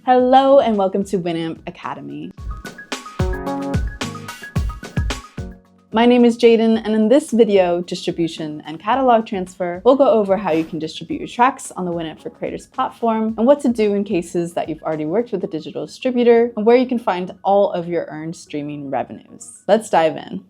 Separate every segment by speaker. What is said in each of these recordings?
Speaker 1: Hello and welcome to Winamp Academy. My name is Jaden, and in this video, distribution and catalog transfer, we'll go over how you can distribute your tracks on the Winamp for Creators platform and what to do in cases that you've already worked with a digital distributor and where you can find all of your earned streaming revenues. Let's dive in.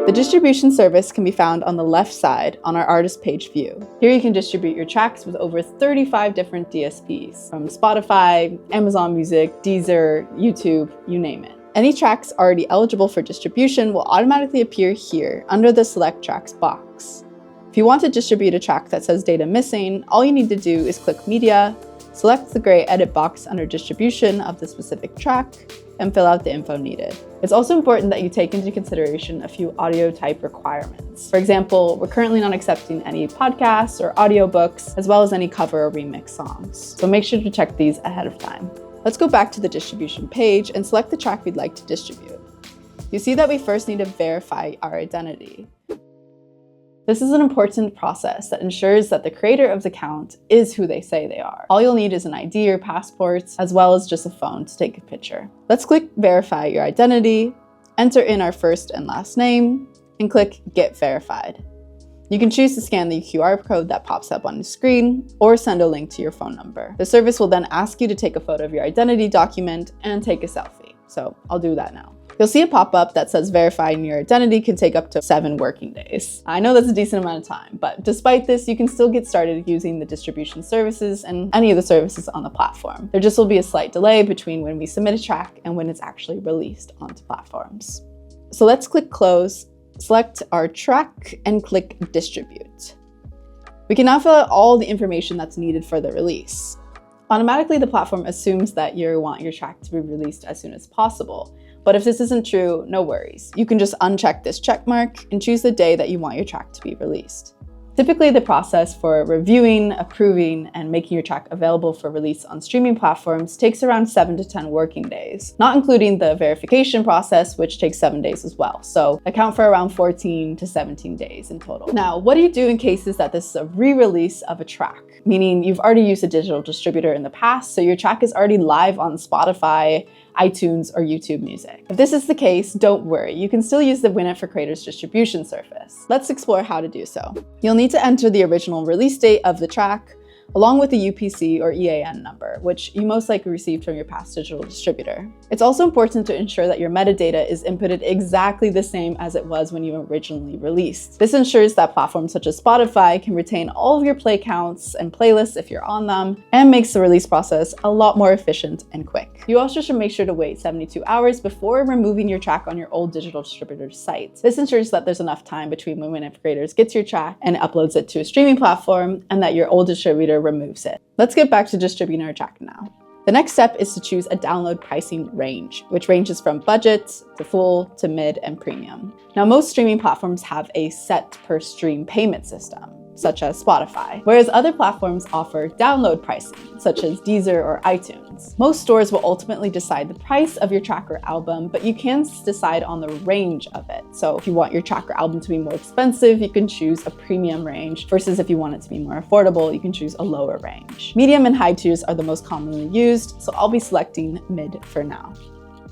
Speaker 1: The distribution service can be found on the left side on our artist page view. Here you can distribute your tracks with over 35 different DSPs, from Spotify, Amazon Music, Deezer, YouTube, you name it. Any tracks already eligible for distribution will automatically appear here under the Select Tracks box. If you want to distribute a track that says data missing, all you need to do is click Media, select the gray edit box under distribution of the specific track, and fill out the info needed. It's also important that you take into consideration a few audio type requirements. For example, we're currently not accepting any podcasts or audiobooks, as well as any cover or remix songs. So make sure to check these ahead of time. Let's go back to the distribution page and select the track we'd like to distribute. You see that we first need to verify our identity. This is an important process that ensures that the creator of the account is who they say they are. All you'll need is an ID or passport, as well as just a phone to take a picture. Let's click Verify Your Identity, enter in our first and last name, and click Get Verified. You can choose to scan the QR code that pops up on the screen or send a link to your phone number. The service will then ask you to take a photo of your identity document and take a selfie. So I'll do that now. You'll see a pop-up that says verifying your identity can take up to 7 working days. I know that's a decent amount of time, but despite this, you can still get started using the distribution services and any of the services on the platform. There just will be a slight delay between when we submit a track and when it's actually released onto platforms. So let's click Close, select our track, and click Distribute. We can now fill out all the information that's needed for the release. Automatically, the platform assumes that you want your track to be released as soon as possible. But if this isn't true, no worries. You can just uncheck this check mark and choose the day that you want your track to be released. Typically, the process for reviewing, approving, and making your track available for release on streaming platforms takes around 7 to 10 working days, not including the verification process, which takes 7 days as well. So account for around 14 to 17 days in total. Now, what do you do in cases that this is a re-release of a track? Meaning you've already used a digital distributor in the past, so your track is already live on Spotify, iTunes, or YouTube Music. If this is the case, don't worry. You can still use the Winamp for Creators distribution service. Let's explore how to do so. You'll need to enter the original release date of the track, along with the UPC or EAN number, which you most likely received from your past digital distributor. It's also important to ensure that your metadata is inputted exactly the same as it was when you originally released. This ensures that platforms such as Spotify can retain all of your play counts and playlists if you're on them, and makes the release process a lot more efficient and quick. You also should make sure to wait 72 hours before removing your track on your old digital distributor's site. This ensures that there's enough time between when Winamp Creators gets your track and uploads it to a streaming platform, and that your old distributor removes it. Let's get back to distributing our track now. The next step is to choose a download pricing range, which ranges from budget to full to mid and premium. Now, most streaming platforms have a set per stream payment system, such as Spotify, whereas other platforms offer download pricing, such as Deezer or iTunes. Most stores will ultimately decide the price of your track or album, but you can decide on the range of it. So if you want your track or album to be more expensive, you can choose a premium range, versus if you want it to be more affordable, you can choose a lower range. Medium and high tiers are the most commonly used, so I'll be selecting mid for now.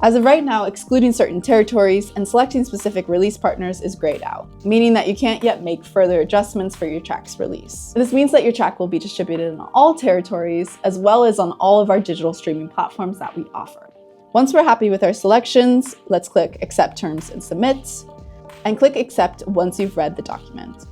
Speaker 1: As of right now, excluding certain territories and selecting specific release partners is grayed out, meaning that you can't yet make further adjustments for your track's release. This means that your track will be distributed in all territories, as well as on all of our digital streaming platforms that we offer. Once we're happy with our selections, let's click Accept Terms and Submit, and click Accept once you've read the document.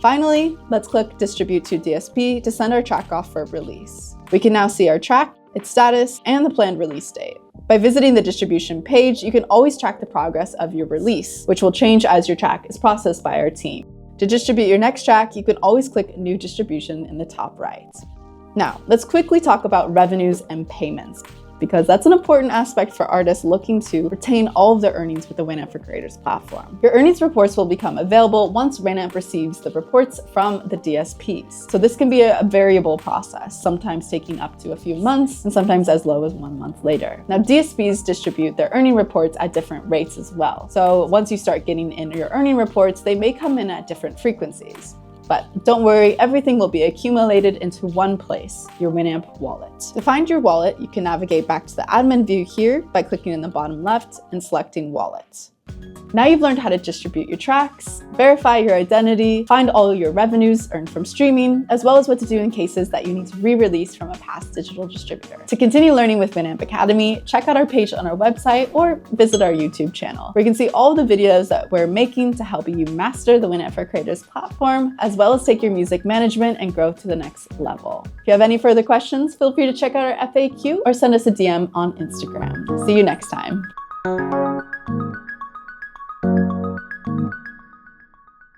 Speaker 1: Finally, let's click Distribute to DSP to send our track off for release. We can now see our track, its status, and the planned release date. By visiting the distribution page, you can always track the progress of your release, which will change as your track is processed by our team. To distribute your next track, you can always click New Distribution in the top right. Now, let's quickly talk about revenues and payments, because that's an important aspect for artists looking to retain all of their earnings with the Winamp for Creators platform. Your earnings reports will become available once Winamp receives the reports from the DSPs. So this can be a variable process, sometimes taking up to a few months and sometimes as low as 1 month later. Now, DSPs distribute their earning reports at different rates as well. So once you start getting in your earning reports, they may come in at different frequencies. But don't worry, everything will be accumulated into one place, your Winamp wallet. To find your wallet, you can navigate back to the admin view here by clicking in the bottom left and selecting Wallet. Now you've learned how to distribute your tracks, verify your identity, find all your revenues earned from streaming, as well as what to do in cases that you need to re-release from a past digital distributor. To continue learning with Winamp Academy, check out our page on our website or visit our YouTube channel, where you can see all the videos that we're making to help you master the Winamp for Creators platform, as well as take your music management and growth to the next level. If you have any further questions, feel free to check out our FAQ or send us a DM on Instagram. See you next time.